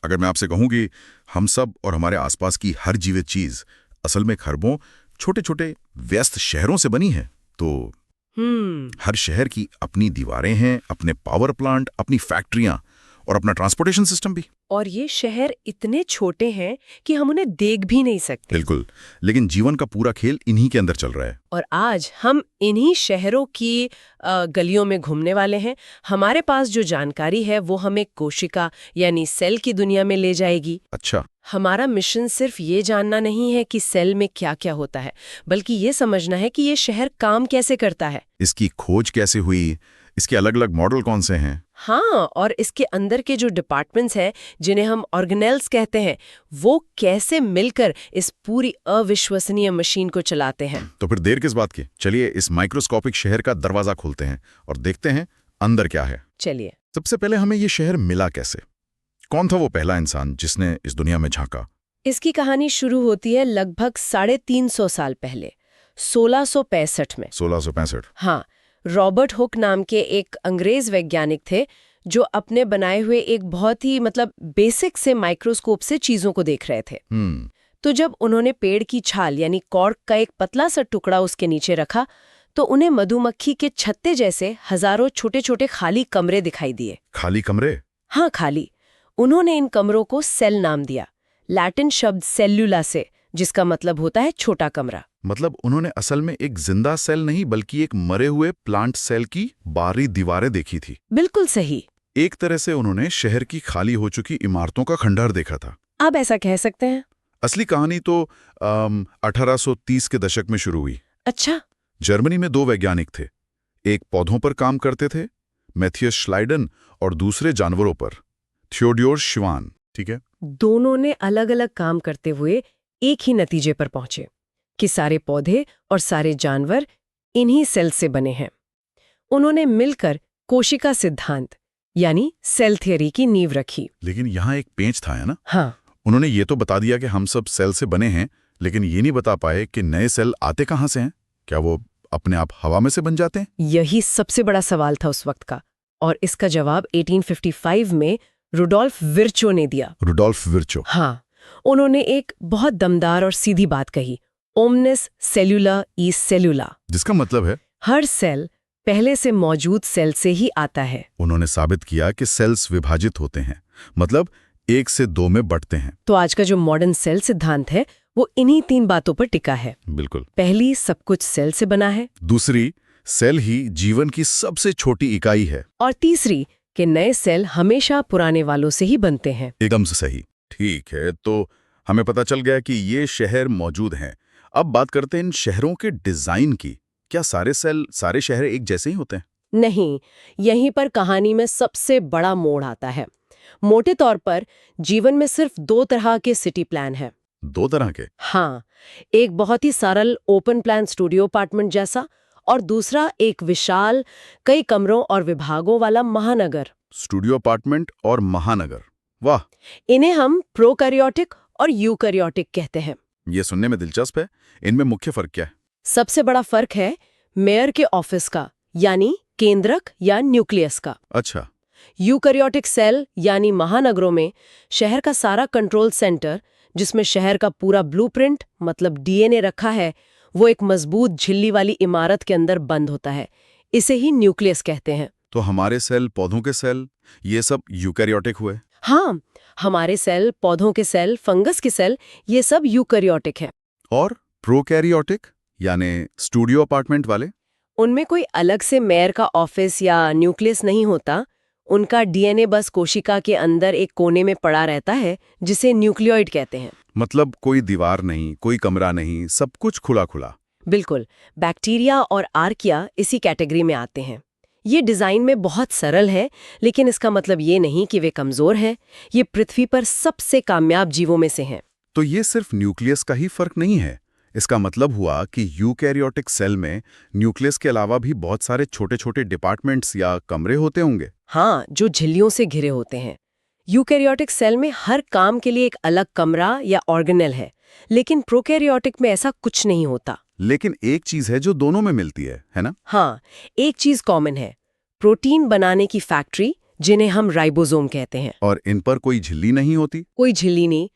अगर मैं आपसे कहूं कि हम सब और हमारे आसपास की हर जीवित चीज असल में खरबों छोटे छोटे व्यस्त शहरों से बनी है, तो हर शहर की अपनी दीवारें हैं, अपने पावर प्लांट, अपनी फैक्ट्रियां और अपना ट्रांसपोर्टेशन सिस्टम भी। और ये शहर इतने छोटे हैं कि हम उन्हें देख भी नहीं सकते। बिल्कुल, लेकिन जीवन का पूरा खेल इन्हीं के अंदर चल रहा है। और आज हम इन्हीं शहरों की गलियों में घूमने वाले हैं। हमारे पास जो जानकारी है वो हमें कोशिका यानी सेल की दुनिया में ले जाएगी। अच्छा। हमारा मिशन सिर्फ ये जानना नहीं है कि सेल में क्या क्या होता है, बल्कि ये समझना है कि ये शहर काम कैसे करता है, इसकी खोज कैसे हुई, इसके अलग अलग मॉडल कौन से हैं। हाँ, और इसके अंदर के जो डिपार्टमेंट्स हैं जिन्हें हम ऑर्गेनेल्स कहते हैं, वो कैसे मिलकर इस पूरी अविश्वसनीय मशीन को चलाते हैं। तो फिर देर किस बात की, चलिए इस माइक्रोस्कोपिक शहर का दरवाजा खोलते हैं और देखते हैं अंदर क्या है। चलिए। सबसे पहले हमें ये शहर मिला कैसे? कौन था वो पहला इंसान जिसने इस दुनिया में झांका? इसकी कहानी शुरू होती है लगभग 350 साल पहले, 1665 में। 1665। हाँ, रॉबर्ट हुक नाम के एक अंग्रेज वैज्ञानिक थे जो अपने बनाए हुए एक बहुत ही बेसिक से माइक्रोस्कोप से चीजों को देख रहे थे। तो जब उन्होंने पेड़ की छाल यानी कॉर्क का एक पतला सा टुकड़ा उसके नीचे रखा, तो उन्हें मधुमक्खी के छत्ते जैसे हजारों छोटे छोटे खाली कमरे दिखाई दिए। खाली कमरे? हाँ, खाली। उन्होंने इन कमरों को सेल नाम दिया, लैटिन शब्द सेल्युला से, जिसका मतलब होता है छोटा कमरा। मतलब उन्होंने असल में एक जिंदा सेल नहीं बल्कि एक मरे हुए प्लांट सेल की बाहरी दीवारें देखी थी। बिल्कुल सही। एक तरह से उन्होंने शहर की खाली हो चुकी इमारतों का खंडहर देखा था। आप ऐसा कह सकते हैं। असली कहानी तो 1830 के दशक में शुरू हुई। अच्छा। जर्मनी में दो वैज्ञानिक थे, एक पौधों पर काम करते थे, मैथियस श्लाइडन, और दूसरे जानवरों पर, थियोडोर शिवान। ठीक है। दोनों ने अलग अलग काम करते हुए एक ही नतीजे पर पहुंचे कि सारे पौधे और सारे जानवर इन्हीं सेल से बने हैं। उन्होंने मिलकर कोशिका सिद्धांत यानी सेल थ्योरी की नींव रखी। लेकिन यहाँ एक पेंच था, है ना? हाँ। उन्होंने ये तो बता दिया कि हम सब सेल से बने हैं, लेकिन ये नहीं बता पाए कि नए सेल आते कहाँ से हैं। क्या वो अपने आप हवा में से बन जाते हैं? यही सबसे बड़ा सवाल था उस वक्त का, और इसका जवाब 1855 में रुडोल्फ विर्चो ने दिया। Rudolf Virchow? हाँ, उन्होंने एक बहुत दमदार और सीधी बात कही, ओमनिस सेल्युला ई सेल्युला, जिसका मतलब है हर सेल पहले से मौजूद सेल से ही आता है। उन्होंने साबित किया कि सेल्स विभाजित होते हैं, मतलब 1 से 2 में बढ़ते हैं। तो आज का जो मॉडर्न सेल सिद्धांत है वो इन्हीं 3 बातों पर टिका है। बिल्कुल। पहली, सब कुछ सेल से बना है। दूसरी, सेल ही जीवन की सबसे छोटी इकाई है। और तीसरी, कि नए सेल हमेशा पुराने वालों से ही बनते हैं। एकदम से सही। ठीक है, तो हमें पता चल गया कि ये शहर मौजूद हैं। अब बात करते हैं इन शहरों के डिजाइन की। क्या सारे सेल, सारे शहर एक जैसे ही होते हैं? नहीं, यहीं पर कहानी में सबसे बड़ा मोड़ आता है। मोटे तौर पर जीवन में सिर्फ 2 तरह के सिटी प्लान हैं। 2 तरह के? हाँ, एक बहुत ही सरल ओपन प्लान स्टूडियो अपार्टमेंट जैसा, और दूसरा एक विशाल कई कमरों और विभागों वाला महानगर। स्टूडियो अपार्टमेंट और महानगर, वाह! इन्हें हम प्रोकैरियोटिक और यूकैरियोटिक कहते हैं। ये सुनने में दिलचस्प है। इनमें मुख्य फर्क क्या है? सबसे बड़ा फर्क है मेयर के ऑफिस का, यानी केंद्रक या न्यूक्लियस का। अच्छा। यूकैरियोटिक सेल यानी महानगरों में शहर का सारा कंट्रोल सेंटर, जिसमें शहर का पूरा ब्लूप्रिंट मतलब डीएनए रखा है, वो एक मजबूत झिल्ली वाली इमारत के अंदर बंद होता है। इसे ही न्यूक्लियस कहते हैं। तो हमारे सेल, पौधों के सेल, ये सब यूकैरियोटिक हुए? हाँ, हमारे सेल, पौधों के सेल, फंगस के सेल, ये सब यूकैरियोटिक हैं। और प्रोकैरियोटिक यानी स्टूडियो अपार्टमेंट वाले? उनमें कोई अलग से मेयर का ऑफिस या न्यूक्लियस नहीं होता। उनका डीएनए बस कोशिका के अंदर एक कोने में पड़ा रहता है, जिसे न्यूक्लियोइड कहते हैं। मतलब कोई दीवार नहीं, कोई कमरा नहीं, सब कुछ खुला खुला। बिल्कुल। बैक्टीरिया और आर्किया इसी कैटेगरी में आते हैं। ये डिजाइन में बहुत सरल है, लेकिन इसका मतलब ये नहीं कि वे कमजोर हैं। ये पृथ्वी पर सबसे कामयाब जीवों में से हैं। तो ये सिर्फ न्यूक्लियस का ही फर्क नहीं है। इसका मतलब हुआ कि यूकैरियोटिक सेल में न्यूक्लियस के अलावा भी बहुत सारे छोटे छोटे डिपार्टमेंट्स या कमरे होते होंगे। हाँ, जो झिल्लियों से घिरे होते हैं। यूकैरियोटिक सेल में हर काम के लिए एक अलग कमरा या ऑर्गेनेल है, लेकिन प्रोकैरियोटिक में ऐसा कुछ नहीं होता। लेकिन एक चीज है जो दोनों में मिलती है ना? हाँ, एक चीज कॉमन है, प्रोटीन बनाने की फैक्ट्री जिन्हें हम राइबोसोम कहते हैं। और इन पर कोई झिल्ली नहीं होती? कोई झिल्ली नहीं,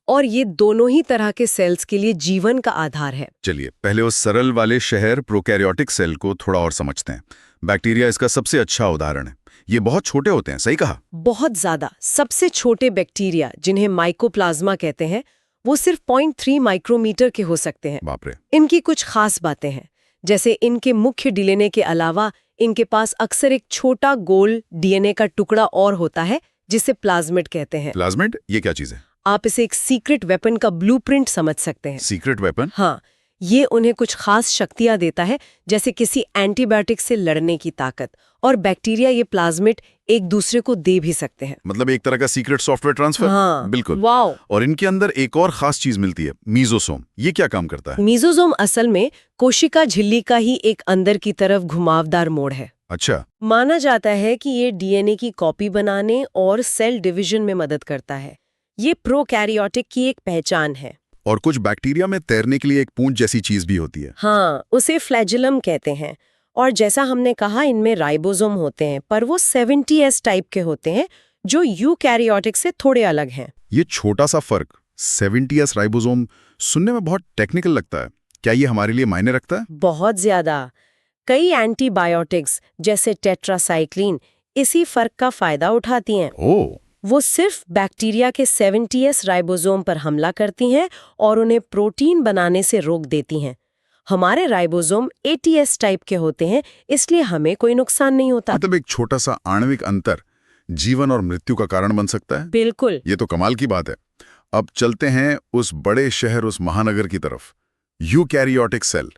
और ये दोनों ही तरह के सेल्स के लिए जीवन का आधार है। चलिए पहले उस सरल वाले शहर प्रोकैरियोटिक सेल को थोड़ा और समझते हैं। बैक्टीरिया इसका सबसे अच्छा उदाहरण है। ये बहुत छोटे होते हैं, सही कहा? बहुत ज्यादा। सबसे छोटे बैक्टीरिया, जिन्हें माइकोप्लाज्मा कहते हैं, वो सिर्फ 0.3 माइक्रोमीटर के हो सकते हैं। बाप रे। इनकी कुछ खास बातें हैं, जैसे इनके मुख्य डीएनए के अलावा इनके पास अक्सर एक छोटा गोल डीएनए का टुकड़ा और होता है, जिसे प्लाज्मिड कहते हैं। प्लाज्मिड, ये क्या चीज है? आप इसे एक सीक्रेट वेपन का ब्लूप्रिंट समझ सकते हैं। Secret weapon? हाँ, ये उन्हें कुछ खास शक्तियां देता है, जैसे किसी एंटीबायोटिक से लड़ने की ताकत। और बैक्टीरिया ये प्लाज्मिड एक दूसरे को दे भी सकते हैं। मतलब एक तरह का सीक्रेट सॉफ्टवेयर ट्रांसफर। हाँ, बिल्कुल। वाओ। और इनके अंदर एक और खास चीज मिलती है, मीजोसोम। ये क्या काम करता है? मीजोसोम असल में कोशिका झिल्ली का ही एक अंदर की तरफ घुमावदार मोड़ है। अच्छा। माना जाता है कि ये डीएनए की कॉपी बनाने और सेल डिवीजन में मदद करता है। ये प्रोकैरियोटिक की एक पहचान है। और कुछ बैक्टीरिया में तैरने के लिए एक पूंछ जैसी चीज भी होती है। हाँ, उसे फ्लैजिलम कहते हैं। और जैसा हमने कहा, इनमें राइबोसोम होते हैं, पर वो 70S टाइप के होते हैं, जो यूकैरियोटिक से थोड़े अलग हैं। ये छोटा सा फर्क 70S राइबोसोम सुनने में बहुत टेक्निकल लगता है। क्या ये हमारे लिए मायने रखता है? बहुत ज्यादा। कई एंटीबायोटिक्स जैसे टेट्रासाइक्लिन इसी फर्क का फायदा उठाती हैं। ओह। वो सिर्फ बैक्टीरिया के 70S राइबोसोम पर हमला करती हैं और उन्हें प्रोटीन बनाने से रोक देती हैं। हमारे राइबोसोम 80S टाइप के होते हैं, इसलिए हमें कोई नुकसान नहीं होता। मतलब एक छोटा सा आणविक अंतर जीवन और मृत्यु का कारण बन सकता है। बिल्कुल। ये तो कमाल की बात है। अब चलते हैं उस बड़े शहर, उस महानगर की तरफ। यूकैरियोटिक सेल,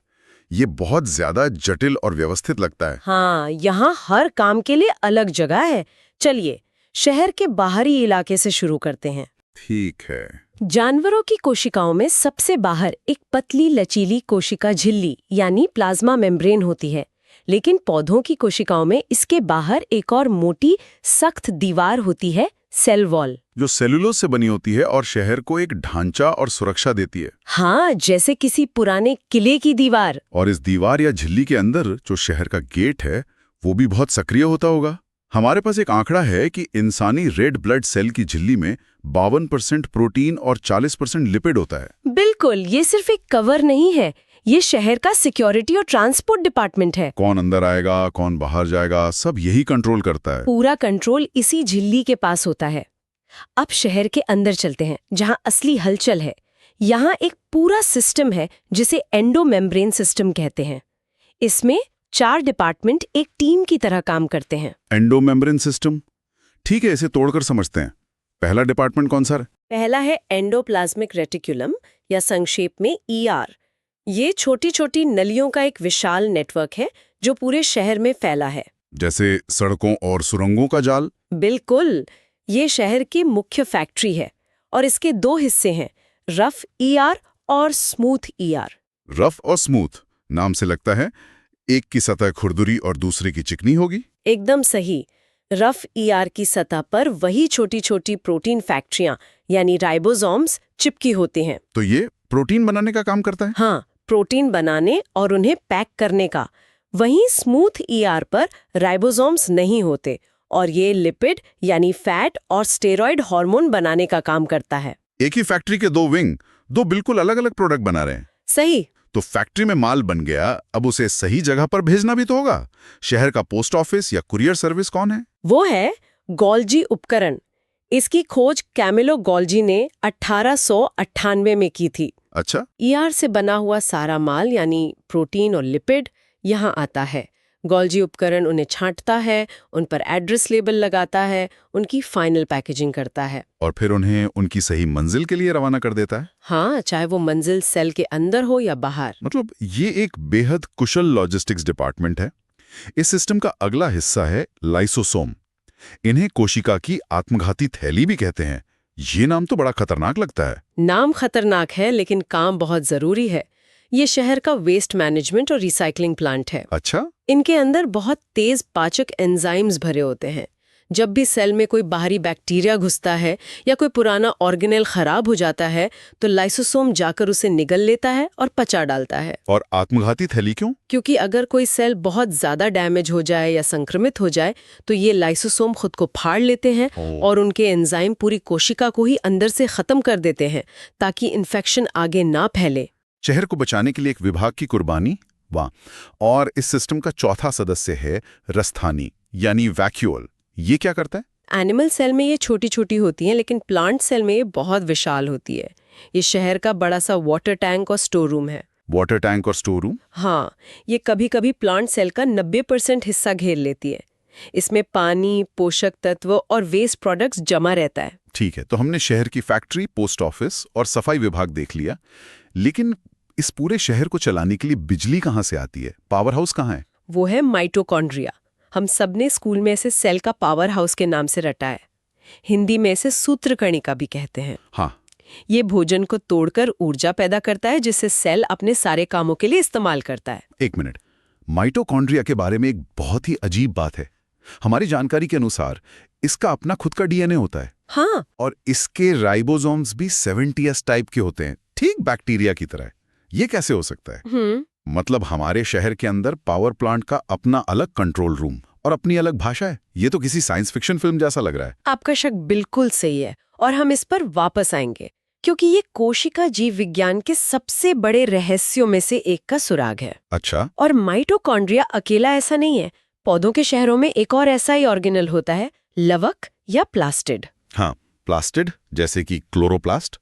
ये बहुत ज्यादा जटिल और व्यवस्थित लगता है। हाँ, यहाँ हर काम के लिए अलग जगह है। चलिए शहर के बाहरी इलाके से शुरू करते हैं। ठीक है। जानवरों की कोशिकाओं में सबसे बाहर एक पतली लचीली कोशिका झिल्ली यानी प्लाज्मा मेम्ब्रेन होती है, लेकिन पौधों की कोशिकाओं में इसके बाहर एक और मोटी सख्त दीवार होती है, सेल वॉल, जो सेलुलोज से बनी होती है और शहर को एक ढांचा और सुरक्षा देती है। हाँ, जैसे किसी पुराने किले की दीवार। और इस दीवार या झिल्ली के अंदर जो शहर का गेट है, वो भी बहुत सक्रिय होता होगा। हमारे पास एक आंकड़ा है कि इंसानी रेड ब्लड सेल की झिल्ली में 52% प्रोटीन और 40% लिपिड होता है। बिल्कुल, ये सिर्फ एक कवर नहीं है, ये शहर का सिक्योरिटी और ट्रांसपोर्ट डिपार्टमेंट है। कौन अंदर आएगा, कौन बाहर जाएगा, सब यही कंट्रोल करता है। पूरा कंट्रोल इसी झिल्ली के पास होता है। अब शहर के अंदर चलते हैं, जहां असली हलचल है। यहाँ एक पूरा सिस्टम है जिसे एंडोमेम्ब्रेन सिस्टम कहते हैं। इसमें 4 डिपार्टमेंट एक टीम की तरह काम करते हैं। एंडोमेम्ब्रेन सिस्टम, ठीक है, इसे तोड़कर समझते हैं। पहला डिपार्टमेंट कौन सा है? पहला है एंडोप्लाज्मिक रेटिकुलम, या संक्षेप में ER। ये छोटी छोटी नलियों का एक विशाल नेटवर्क है जो पूरे शहर में फैला है। जैसे सड़कों और सुरंगों का जाल? बिल्कुल। ये शहर की मुख्य फैक्ट्री है और इसके 2 हिस्से हैं, रफ ER और स्मूथ ER। रफ और स्मूथ, नाम से लगता है एक की सतह खुरदुरी और दूसरे की चिकनी होगी। एकदम सही। रफ ER की सतह पर वही छोटी छोटी प्रोटीन फैक्ट्रियां यानी राइबोसोम्स चिपकी होती हैं। तो ये प्रोटीन बनाने का काम करता है? हाँ, प्रोटीन बनाने और उन्हें पैक करने का। वहीं स्मूथ ER पर राइबोसोम्स नहीं होते और ये लिपिड यानी फैट और स्टेरॉइड हार्मोन बनाने का काम करता है। एक ही फैक्ट्री के 2 विंग, 2 बिल्कुल अलग अलग प्रोडक्ट बना रहे हैं। सही। तो फैक्ट्री में माल बन गया, अब उसे सही जगह पर भेजना भी तो होगा। शहर का पोस्ट ऑफिस या कुरियर सर्विस कौन है? वो है गोल्जी उपकरण। इसकी खोज कैमिलो गोल्जी ने 1898 में की थी। अच्छा। ER से बना हुआ सारा माल यानी प्रोटीन और लिपिड यहाँ आता है। गोल्जी उपकरण उन्हें छांटता है, उन पर एड्रेस लेबल लगाता है, उनकी फाइनल पैकेजिंग करता है और फिर उन्हें उनकी सही मंजिल के लिए रवाना कर देता है। हाँ, चाहे वो मंजिल सेल के अंदर हो या बाहर। मतलब ये एक बेहद कुशल लॉजिस्टिक्स डिपार्टमेंट है। इस सिस्टम का अगला हिस्सा है लाइसोसोम। इन्हें कोशिका की आत्मघाती थैली भी कहते हैं। ये नाम तो बड़ा खतरनाक लगता है। नाम खतरनाक है, लेकिन काम बहुत जरूरी है। ये शहर का वेस्ट मैनेजमेंट और रिसाइकलिंग प्लांट है। अच्छा। इनके अंदर बहुत तेज पाचक एंजाइम्स भरे होते हैं, जब भी सेल में कोई बाहरी बैक्टीरिया घुसता है या कोई पुराना ऑर्गेनेल खराब हो जाता है तो लाइसोसोम जाकर उसे निगल लेता है और पचा डालता है। और आत्मघाती थैली क्यों? क्योंकि अगर कोई सेल बहुत ज्यादा डैमेज हो जाए या संक्रमित हो जाए तो ये लाइसोसोम खुद को फाड़ लेते हैं और उनके एंजाइम पूरी कोशिका को ही अंदर से खत्म कर देते हैं ताकि इन्फेक्शन आगे ना फैले। शहर को बचाने के लिए एक विभाग की कुर्बानी, वाह। और इस सिस्टम का चौथा सदस्य है रस्थानी यानी वैक्यूअल। ये क्या करता है? एनिमल सेल में ये छोटी छोटी होती हैं, लेकिन प्लांट सेल में ये बहुत विशाल होती है। ये शहर का बड़ा सा वाटर टैंक और स्टोर रूम है। वाटर टैंक और स्टोर रूम? हाँ, ये कभी कभी प्लांट सेल का 90% हिस्सा घेर लेती है। इसमें पानी, पोषक तत्व और वेस्ट प्रोडक्ट्स जमा रहता है। ठीक है, तो हमने शहर की फैक्ट्री, पोस्ट ऑफिस और सफाई विभाग देख लिया, लेकिन इस पूरे शहर को चलाने के लिए बिजली कहाँ से आती है? पावर हाउस कहाँ है? वो है माइटोकॉन्ड्रिया। हम सबने स्कूल में इसे सेल का पावर हाउस के नाम से रटा है। हिंदी में इसे सूत्रकणिका भी कहते हैं। हाँ। ये भोजन को तोड़कर ऊर्जा पैदा करता है जिसे सेल अपने सारे कामों के लिए इस्तेमाल करता है। एक मिनट, माइटोकॉन्ड्रिया के बारे में एक बहुत ही अजीब बात है। हमारी जानकारी के अनुसार इसका अपना खुद का डीएनए होता है। हाँ। और इसके राइबोसोम्स भी 70s टाइप के होते हैं, ठीक बैक्टीरिया की तरह। ये कैसे हो सकता है? मतलब हमारे शहर के अंदर पावर प्लांट का अपना अलग कंट्रोल रूम और अपनी अलग भाषा है। ये तो किसी साइंस फिक्शन फिल्म जैसा लग रहा है। आपका शक बिल्कुल सही है और हम इस पर वापस आएंगे क्योंकि ये कोशिका जीव विज्ञान के सबसे बड़े रहस्यों में से एक का सुराग है। अच्छा। और माइटोकॉन्ड्रिया अकेला ऐसा नहीं है। पौधों के शहरों में एक और ऐसा ही ऑर्गेनल होता है, लवक या प्लास्टिड। हाँ, प्लास्टिड, जैसे कि क्लोरोप्लास्ट।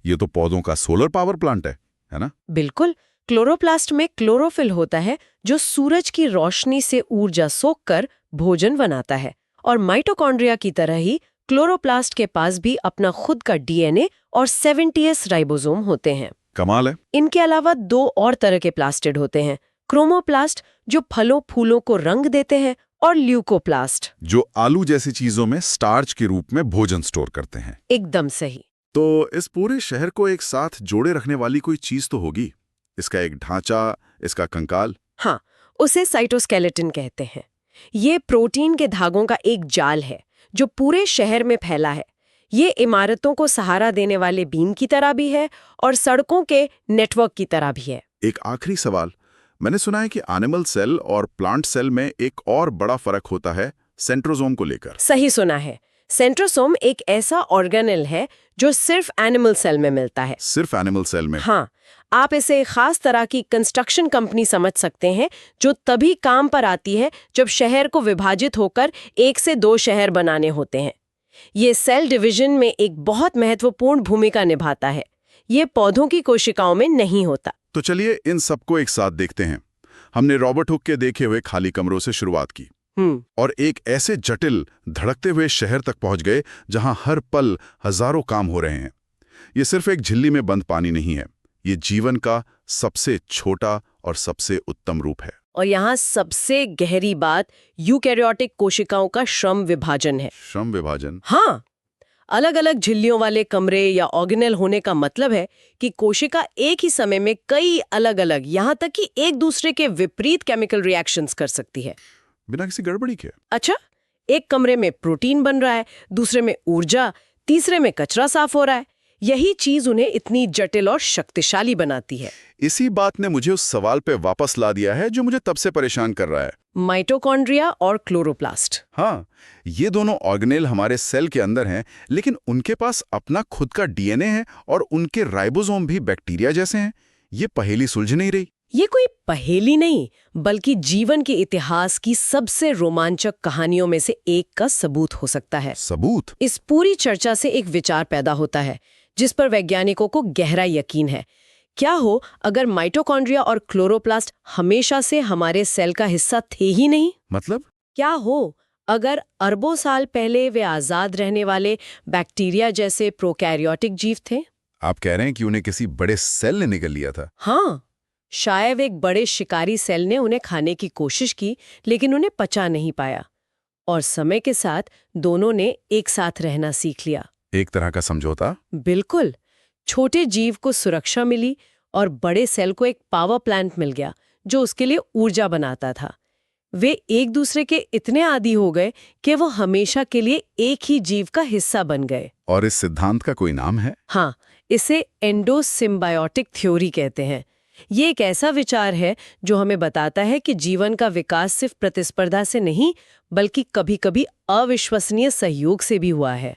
ये तो पौधों का सोलर पावर प्लांट है ना? बिल्कुल। क्लोरोप्लास्ट में क्लोरोफिल होता है जो सूरज की रोशनी से ऊर्जा सोखकर भोजन बनाता है। और माइटोकॉन्ड्रिया की तरह ही क्लोरोप्लास्ट के पास भी अपना खुद का डीएनए और 70s राइबोसोम होते हैं। कमाल है। इनके अलावा 2 और तरह के प्लास्टिड होते हैं, क्रोमोप्लास्ट जो फलों फूलों को रंग देते हैं और ल्यूकोप्लास्ट जो आलू जैसी चीजों में स्टार्च के रूप में भोजन स्टोर करते हैं। एकदम सही। तो इस पूरे शहर को एक साथ जोड़े रखने वाली कोई चीज तो होगी। इसका एक ढांचा, इसका कंकाल। हाँ, उसे साइटोस्केलेटन कहते हैं। ये प्रोटीन के धागों का एक जाल है जो पूरे शहर में फैला है। ये इमारतों को सहारा देने वाले बीम की तरह भी है और सड़कों के नेटवर्क की तरह भी है। एक आखिरी सवाल, मैंने सुना है कि एनिमल सेल और प्लांट सेल में एक और बड़ा फर्क होता है सेंट्रोसोम को लेकर। सही सुना है। सेंट्रोसोम एक ऐसा ऑर्गेनेल है जो सिर्फ एनिमल सेल में मिलता है। सिर्फ एनिमल सेल में? हाँ, आप इसे एक खास तरह की कंस्ट्रक्शन कंपनी समझ सकते हैं जो तभी काम पर आती है जब शहर को विभाजित होकर 1 से 2 शहर बनाने होते हैं। ये सेल डिवीजन में एक बहुत महत्वपूर्ण भूमिका निभाता है। ये पौधों की कोशिकाओं में नहीं होता। तो चलिए इन सबको एक साथ देखते हैं। हमने रॉबर्ट हुक के देखे हुए खाली कमरों से शुरुआत की और एक ऐसे जटिल धड़कते हुए शहर तक पहुंच गए जहां हर पल हजारों काम हो रहे हैं। ये सिर्फ एक झिल्ली में बंद पानी नहीं है, ये जीवन का सबसे छोटा और सबसे उत्तम रूप है। और यहाँ सबसे गहरी बात यूकैरियोटिक कोशिकाओं का श्रम विभाजन है। श्रम विभाजन? हाँ, अलग अलग झिल्लियों वाले कमरे या ऑर्गेनेल होने का मतलब है कि कोशिका एक ही समय में कई अलग अलग, यहाँ तक कि एक दूसरे के विपरीत केमिकल रिएक्शंस कर सकती है बिना किसी गड़बड़ी के। अच्छा, एक कमरे में प्रोटीन बन रहा है, दूसरे में ऊर्जा, तीसरे में कचरा साफ हो रहा है। यही चीज उन्हें इतनी जटिल और शक्तिशाली बनाती है। इसी बात ने मुझे उस सवाल पे वापस ला दिया है जो मुझे तब से परेशान कर रहा है, माइटोकॉन्ड्रिया और क्लोरोप्लास्ट। हाँ, ये दोनों ऑर्गेनेल हमारे सेल के अंदर हैं, लेकिन उनके पास अपना खुद का डीएनए है और उनके राइबोसोम भी बैक्टीरिया जैसे हैं। ये पहेली सुलझ नहीं रही। ये कोई पहेली नहीं, बल्कि जीवन के इतिहास की सबसे रोमांचक कहानियों में से एक का सबूत हो सकता है। सबूत? इस पूरी चर्चा से एक विचार पैदा होता है जिस पर वैज्ञानिकों को गहरा यकीन है। क्या हो अगर माइटोकॉन्ड्रिया और क्लोरोप्लास्ट हमेशा से हमारे सेल का हिस्सा थे ही नहीं? मतलब? क्या हो अगर अरबों साल पहले वे आजाद रहने वाले बैक्टीरिया जैसे प्रोकैरियोटिक जीव थे? आप कह रहे हैं कि उन्हें किसी बड़े सेल ने निगल लिया था? हाँ, शायद एक बड़े शिकारी सेल ने उन्हें खाने की कोशिश की, लेकिन उन्हें पचा नहीं पाया और समय के साथ दोनों ने एक साथ रहना सीख लिया। एक तरह का समझौता? बिल्कुल। छोटे जीव को सुरक्षा मिली और बड़े सेल को एक पावर प्लांट मिल गया जो उसके लिए ऊर्जा बनाता था। वे एक दूसरे के इतने आदी हो गए कि वो हमेशा के लिए एक ही जीव का हिस्सा बन गए। और इस सिद्धांत का कोई नाम है? हाँ, इसे एंडोसिम्बायोटिक थ्योरी कहते हैं। ये एक ऐसा विचार है जो हमें बताता है कि जीवन का विकास सिर्फ प्रतिस्पर्धा से नहीं, बल्कि कभी-कभी अविश्वसनीय सहयोग से भी हुआ है।